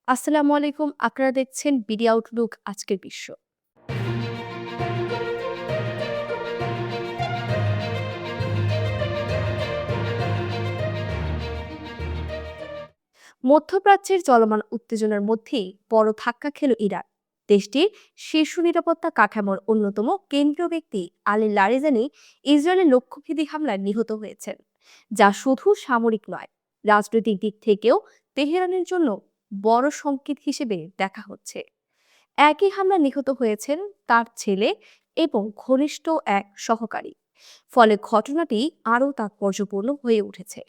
আসসালামু আলাইকুম। আপনারা দেখছেন বিডি আউটলুক আজকের বিশ্ব। মধ্যপ্রাচ্যের চলমান উত্তেজনার মধ্যেই বড় ধাক্কা খেল ইরান। দেশটির শীর্ষ নিরাপত্তা কাঠামোর অন্যতম কেন্দ্রীয় ব্যক্তি আলী লারিজানি ইসরায়েলের লক্ষ্যভেদী হামলায় নিহত হয়েছেন, যা শুধু সামরিক নয়, রাজনৈতিক দিক থেকেও তেহরানের জন্য বড় সংকেত হিসেবে দেখা হচ্ছে। একই হামলা নিহত হয়েছেন তার ছেলে এবং ঘনিষ্ঠ এক সহকারী। ফলে ঘটনাটি আরও তাৎপর্যপূর্ণ হয়ে উঠেছে।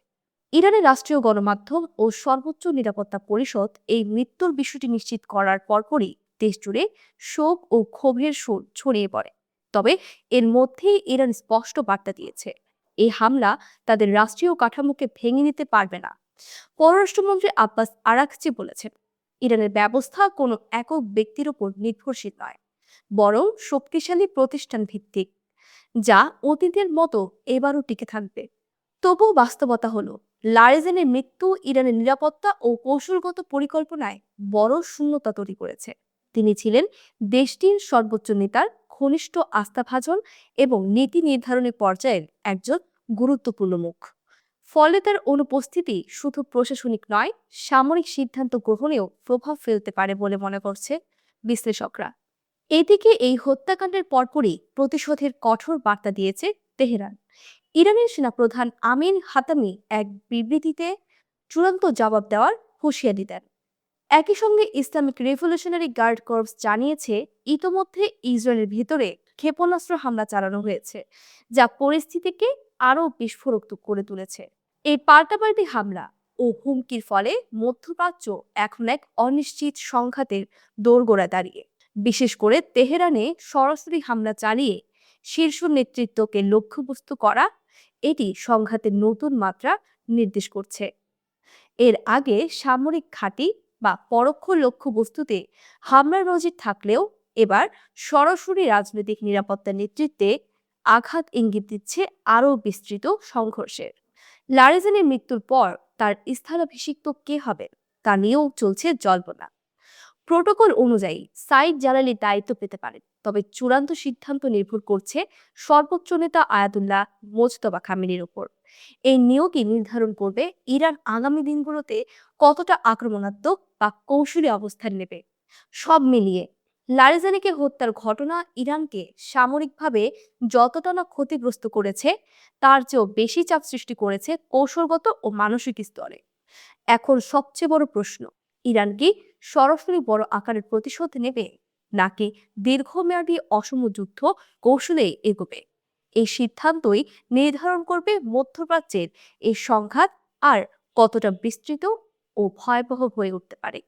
ইরানের রাষ্ট্রীয় গণমাধ্যম ও সর্বোচ্চ নিরাপত্তা পরিষদ এই মৃত্যুর বিষয়টি নিশ্চিত করার পরপরই দেশজুড়ে শোক ও ক্ষোভের সুর ছড়িয়ে পড়ে। তবে এর মধ্যেই ইরান স্পষ্ট বার্তা দিয়েছে, এই হামলা তাদের রাষ্ট্রীয় কাঠামোকে ভেঙে নিতে পারবে না। পররাষ্ট্রমন্ত্রী আব্বাস আরাকচি বলেছেন, ইরানের ব্যবস্থা কোনো একক ব্যক্তির উপর নির্ভরশীল নয়, বরং শক্তিশালী প্রতিষ্ঠান ভিত্তিক, যা অতীতের মতো এবারও টিকে থাকবে। তবুও বাস্তবতা হলো, লারেজানের মৃত্যু ইরানের নিরাপত্তা ও কৌশলগত পরিকল্পনায় বড় শূন্যতা তৈরি করেছে। তিনি ছিলেন দেশটির সর্বোচ্চ নেতার ঘনিষ্ঠ আস্থাভাজন এবং নীতি নির্ধারণের পর্যায়ের একজন গুরুত্বপূর্ণ মুখ। ফলে তার অনুপস্থিতি শুধু প্রশাসনিক নয়, সামরিক সিদ্ধান্ত গ্রহণেও প্রভাব ফেলতে পারে বলে মনে করছে বিশ্লেষকরা। এদিকে এই হত্যাকাণ্ডের পরপরই প্রতিশোধের কঠোর বার্তা দিয়েছে তেহরান। ইরানের সেনাপ্রধান আমিন হাতামি এক বিবৃতিতে চূড়ান্ত জবাব দেওয়ার হুঁশিয়ারি দেন। একই সঙ্গে ইসলামিক রেভলিউশনারি গার্ড কর্পস জানিয়েছে, ইতোমধ্যে ইসরায়েলের ভিতরে ক্ষেপণাস্ত্র হামলা চালানো হয়েছে, যা পরিস্থিতিকে আরও বিস্ফোরক করে তুলেছে। এই পাল্টাপাল্টি হামলা ও হুমকির ফলে মধ্যপ্রাচ্য এখন এক অনিশ্চিত সংঘাতের দোরগোড়ায় দাঁড়িয়ে। বিশেষ করে তেহরানে সরাসরি হামলা চালিয়ে শীর্ষ নেতৃত্বকে লক্ষ্যবস্তু করা, এটি সংঘাতের নতুন মাত্রা নির্দেশ করছে। এর আগে সামরিক ঘাঁটি বা পরোক্ষ লক্ষ্যবস্তুতে হামলার নজির থাকলেও এবার সরাসরি রাজনৈতিক নিরাপত্তা নেতৃত্বে আঘাত ইঙ্গিত দিচ্ছে আরও বিস্তৃত সংঘর্ষের। লারিজানের মৃত্যুর পর তার স্থলাভিষিক্ত কে হবে তা নিয়েও চলছে জল্পনা। প্রোটোকল অনুযায়ী সাইদ জালালি দায়িত্ব পেতে পারেন, তবে চূড়ান্ত সিদ্ধান্ত নির্ভর করছে সর্বোচ্চ নেতা আয়াতুল্লাহ মোজতবা খামেনির উপর। এই নিয়োগই নির্ধারণ করবে ইরান আগামী দিনগুলোতে কতটা আক্রমণাত্মক বা কৌশলী অবস্থান নেবে। সব মিলিয়ে লারিজানিকে হত্যার ঘটনা ইরানকে সামরিকভাবে যতটা না ক্ষতিগ্রস্ত করেছে, তার চেয়েও বেশি চাপ সৃষ্টি করেছে কৌশলগত ও মানসিক স্তরে। এখন সবচেয়ে বড় প্রশ্ন, ইরান কি সরাসরি বড় আকারের প্রতিশোধ নেবে, নাকি দীর্ঘমেয়াদী অসম যুদ্ধ কৌশলে এগোবে? এই সিদ্ধান্তই নির্ধারণ করবে মধ্যপ্রাচ্যের এই সংঘাত আর কতটা বিস্তৃত ও ভয়াবহ হয়ে উঠতে পারে।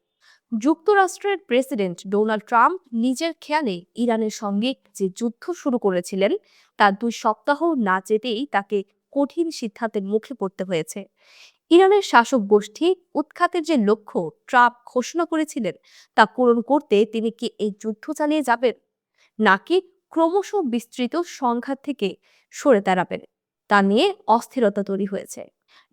যুক্তরাষ্ট্রের প্রেসিডেন্ট ডোনাল্ড ট্রাম্প নিজের খেয়ালে ইরানের সঙ্গে যে যুদ্ধ শুরু করেছিলেন, তা 2 সপ্তাহ না যেতেই তাকে কঠিন সিদ্ধান্তের মুখে পড়তে হয়েছে। ইরানের শাসক গোষ্ঠী উৎখাতের যে লক্ষ্য ট্রাম্প ঘোষণা করেছিলেন, তা পূরণ করতে তিনি কি এই যুদ্ধ চালিয়ে যাবেন, নাকি ক্রমশ বিস্তৃত সংঘাত থেকে সরে দাঁড়াবেন, তা নিয়ে অস্থিরতা তৈরি হয়েছে।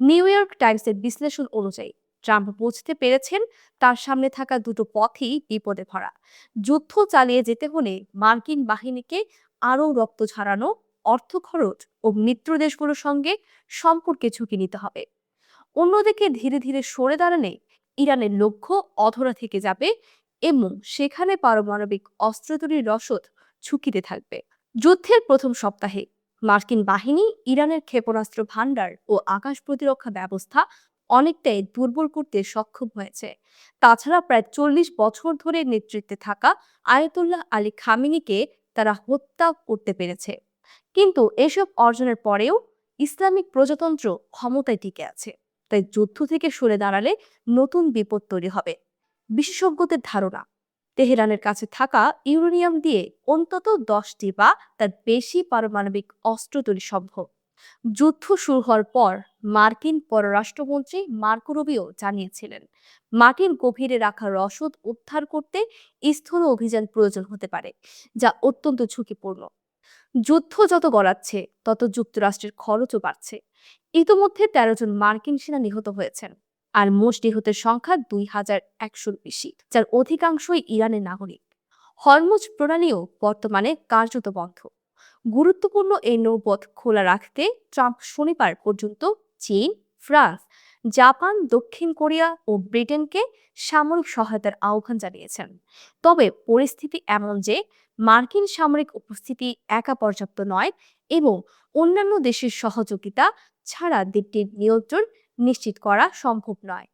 নিউ ইয়র্ক টাইমসের বিশ্লেষণ অনুযায়ী ট্রাম্প বুঝতে পেরেছেন, তার সামনে থাকা দুটো পথই বিপদে ভরা। যুদ্ধ চালিয়ে যেতে হলে মার্কিন বাহিনীকে আরও রক্ত ঝরানো, অর্থ খরচ ও মিত্র দেশগুলোর সঙ্গে সম্পর্কে ঝুঁকি নিতে হবে। অন্যদিকে ধীরে ধীরে সরে দাঁড়ালে ইরানের লক্ষ্য অধরা থেকে যাবে এবং সেখানে পারমাণবিক অস্ত্র তৈরির রসদ ঝুঁকিতে থাকবে। যুদ্ধের প্রথম সপ্তাহে মার্কিন বাহিনী ইরানের ক্ষেপণাস্ত্র ভান্ডার ও আকাশ প্রতিরক্ষা ব্যবস্থা অনেকটাই দুর্বল করতে সক্ষম হয়েছে। তাছাড়া প্রায় 40 বছর ধরে নেতৃত্বে থাকা আয়াতুল্লাহ আলী খামেনিকে তারা হত্যা করতে পেরেছে। কিন্তু এসব অর্জনের পরেও ইসলামিক প্রজাতন্ত্র ক্ষমতায় টিকে আছে। তাই যুদ্ধ থেকে সরে দাঁড়ালে নতুন বিপদ তৈরি হবে। বিশেষজ্ঞদের ধারণা, তেহরানের কাছে থাকা ইউরেনিয়াম দিয়ে অন্তত 10টি বা তার বেশি পারমাণবিক অস্ত্র তৈরি সম্ভব। যুদ্ধ শুরু হওয়ার পর মার্কিন পররাষ্ট্রমন্ত্রী মার্কো রুবিও জানিয়েছিলেন, মাটির গভীরে রাখা রসদ উদ্ধার করতে স্থল অভিযান প্রয়োজন হতে পারে, যা অত্যন্ত ঝুঁকিপূর্ণ। যুদ্ধ যত গড়াচ্ছে তত যুক্তরাষ্ট্রের খরচও বাড়ছে। ইতোমধ্যে 13 জন মার্কিন সেনা নিহত হয়েছেন, আর মোট নিহতের সংখ্যা 2,100-র বেশি, যার অধিকাংশই ইরানের নাগরিক। হরমুজ প্রণালীও বর্তমানে কার্যত বন্ধ। গুরুত্বপূর্ণ এই নৌপথ খোলা রাখতে ট্রাম্প শনিবার পর্যন্ত চীন, ফ্রান্স, জাপান, দক্ষিণ কোরিয়া ও ব্রিটেনকে সামরিক সহায়তার আহ্বান জানিয়েছেন। তবে পরিস্থিতি এমন যে মার্কিন সামরিক উপস্থিতি একা পর্যাপ্ত নয় এবং অন্যান্য দেশের সহযোগিতা ছাড়া দ্বীপটির নিয়ন্ত্রণ নিশ্চিত করা সম্ভব নয়।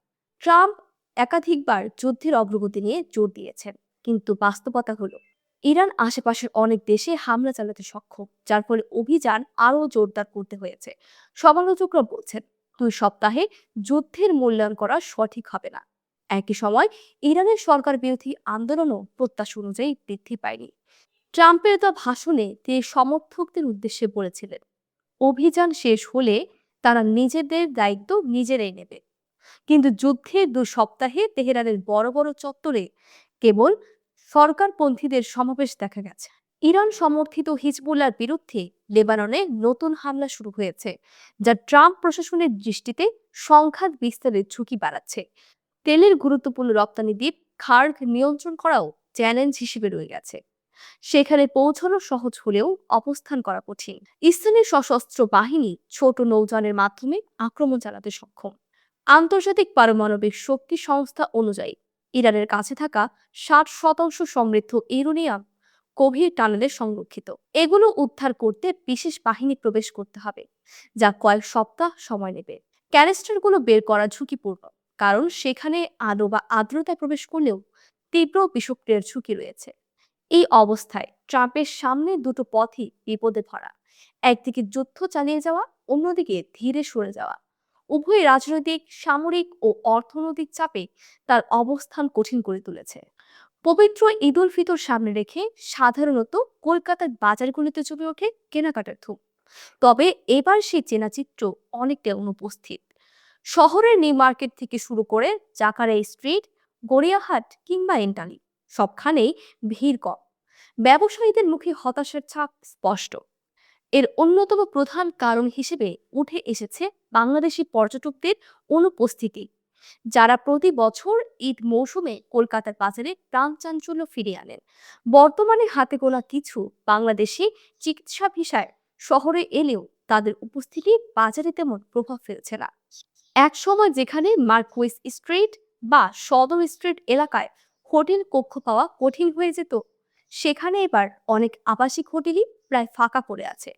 ট্রাম্প একাধিকবার যুদ্ধের অগ্রগতি নিয়ে জোর দিয়েছেন, কিন্তু বাস্তবতা হলো ইরান আশেপাশের অনেক দেশে হামলা চালাতে সক্ষম, যার ফলে অভিযান আরও জোরদার করতে হয়েছে। সমালোচকরা বলছেন 2 সপ্তাহে যুদ্ধের মূল্যায়ন করা সঠিক হবে না। একই সময় ইরানের সরকার বিরোধী আন্দোলনও প্রত্যাশা অনুযায়ী বৃদ্ধি পায়নি। ট্রাম্পের দেওয়া ভাষণে তিনি সমর্থকদের উদ্দেশ্যে বলেছিলেন, অভিযান শেষ হলে তারা নিজেদের দায়িত্ব নিজেরাই নেবে। কিন্তু যুদ্ধের 2 সপ্তাহে তেহরানের বড় বড় চত্বরে কেবল সরকারপন্থীদের সমাবেশ দেখা গেছে। ইরান সমর্থিত হিজবুল্লাহর বিরুদ্ধে লেবাননে নতুন হামলা শুরু হয়েছে, যা ট্রাম্প প্রশাসনের দৃষ্টিতে সংঘাত বিস্তারের ঝুঁকি বাড়াচ্ছে। তেলের গুরুত্বপূর্ণ রপ্তানি দ্বীপ খার্গ নিয়ন্ত্রণ করাও চ্যালেঞ্জ হিসেবে রয়ে গেছে। সেখানে পৌঁছানো সহজ হলেও অবস্থান করা কঠিন। স্থানীয় সশস্ত্র বাহিনী ছোট নৌযানের মাধ্যমে আক্রমণ চালাতে সক্ষম। আন্তর্জাতিক পারমাণবিক শক্তি সংস্থা অনুযায়ী ইরানের কাছে থাকা 60% সমৃদ্ধ ইউরেনিয়াম গভীর টানেলে সংরক্ষিত। এগুলো উদ্ধার করতে বিশেষ বাহিনী প্রবেশ করতে হবে, যা কয়েক সপ্তাহ সময় নেবে। ক্যানিস্টারগুলো বের করা ঝুঁকিপূর্ণ, কারণ সেখানে আলো বা আর্দ্রতায় প্রবেশ করলেও তীব্র বিষক্রিয়ার ঝুঁকি রয়েছে। এই অবস্থায় ট্রাম্পের সামনে দুটো পথই বিপদে ভরা, একদিকে যুদ্ধ চালিয়ে যাওয়া, অন্যদিকে ধীরে সরে যাওয়া। উভয় রাজনৈতিক, সামরিক ও অর্থনৈতিক চাপে তার অবস্থান কঠিন করে তুলেছে। পবিত্র ঈদ উল ফিতর সামনে রেখে সাধারণত কলকাতার বাজারগুলিতে জমে ওঠে কেনাকাটার ধুম। তবে এবার সেই চেনা চিত্র অনেকটা অনুপস্থিত। শহরের নিউ মার্কেট থেকে শুরু করে জাকারিয়া স্ট্রিট, গড়িয়াহাট কিংবা এন্টালি, সবখানেই ভিড় কম। ব্যবসায়ীদের মুখে হতাশার ছাপ স্পষ্ট। এর অন্যতম প্রধান কারণ হিসেবে উঠে এসেছে বাংলাদেশি পর্যটকদের অনুপস্থিতি, যারা প্রতি বছর ঈদ মৌসুমে কলকাতার বাজারে প্রাণচাঞ্চল্য ফিরিয়ে আনেন। বর্তমানে হাতে গোনা কিছু বাংলাদেশি চিকিৎসা ভিসায় শহরে এলেও তাদের উপস্থিতি বাজারে তেমন প্রভাব ফেলছে না। এক সময় যেখানে মার্কুইস স্ট্রিট বা সদর স্ট্রিট এলাকায় হোটেল কক্ষ পাওয়া কঠিন হয়ে যেত, সেখানে এবার অনেক আবাসিক হোটেলই প্রায় ফাঁকা পড়ে আছে।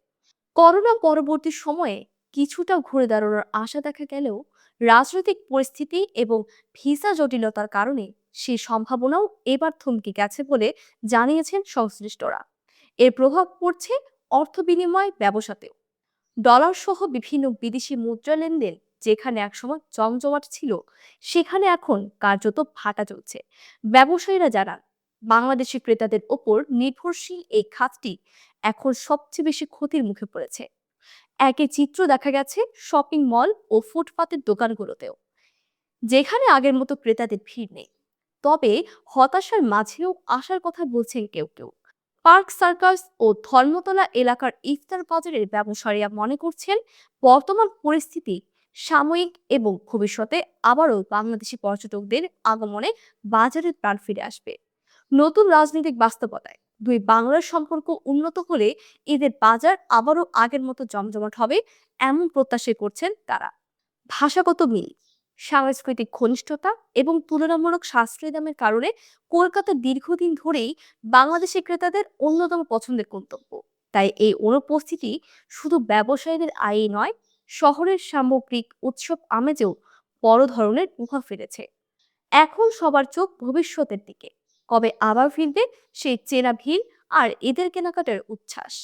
করোনা পরবর্তী সময়ে কিছুটা ঘুরে দাঁড়ানোর আশা দেখা গেলেও রাজনৈতিক পরিস্থিতি এবং ভিসা জটিলতার কারণে সেই সম্ভাবনাও এবার থমকে গেছে বলে জানিয়েছেন সংশ্লিষ্টরা। এর প্রভাব পড়ছে অর্থ বিনিময় ব্যবসাতেও। ডলার সহ বিভিন্ন বিদেশি মুদ্রা লেনদেন যেখানে একসময় জমজমাট ছিল, সেখানে এখন কার্যত ভাটা চলছে। ব্যবসায়ীরা জানান, বাংলাদেশি ক্রেতাদের ওপর নির্ভরশীল এই খাতটি এখন সবচেয়ে বেশি ক্ষতির মুখে পড়েছে। একই চিত্র দেখা গেছে শপিং মল ও ফুটপাতের দোকানগুলোতেও, যেখানে আগের মতো ক্রেতাদের ভিড় নেই। তবে হতাশার মাঝেও আশার কথা বলছেন কেউ কেউ। পার্ক সার্কাস ও ধর্মতলা এলাকার ইফতার বাজারের ব্যবসায়ীরা মনে করছেন, বর্তমান পরিস্থিতি সাময়িক এবং ভবিষ্যতে আবারও বাংলাদেশি পর্যটকদের আগমনে বাজারের প্রাণ ফিরে আসবে। নতুন রাজনৈতিক বাস্তবতায় দুই বাংলার সম্পর্ক উন্নত হলে ঈদের বাজার আবারও আগের মতো জমজমাট হবে, এমন প্রত্যাশা করছেন তারা। ভাষাগত মিল, সাংস্কৃতিক ঘনিষ্ঠতা এবং তুলনামূলক সাশ্রয়ী দামের কারণে কলকাতা দীর্ঘদিন ধরেই বাংলাদেশি ক্রেতাদের অন্যতম পছন্দের গন্তব্য। তাই এই অনুপস্থিতি শুধু ব্যবসায়ীদের আয়ই নয়, শহরের সামগ্রিক উৎসব আমেজেও বড় ধরনের প্রভাব ফেলেছে। এখন সবার চোখ ভবিষ্যতের দিকে, কবে আবার ফিরবে সেই চেনা ভিড় আর ঈদের কেনাকাটার উচ্ছ্বাস।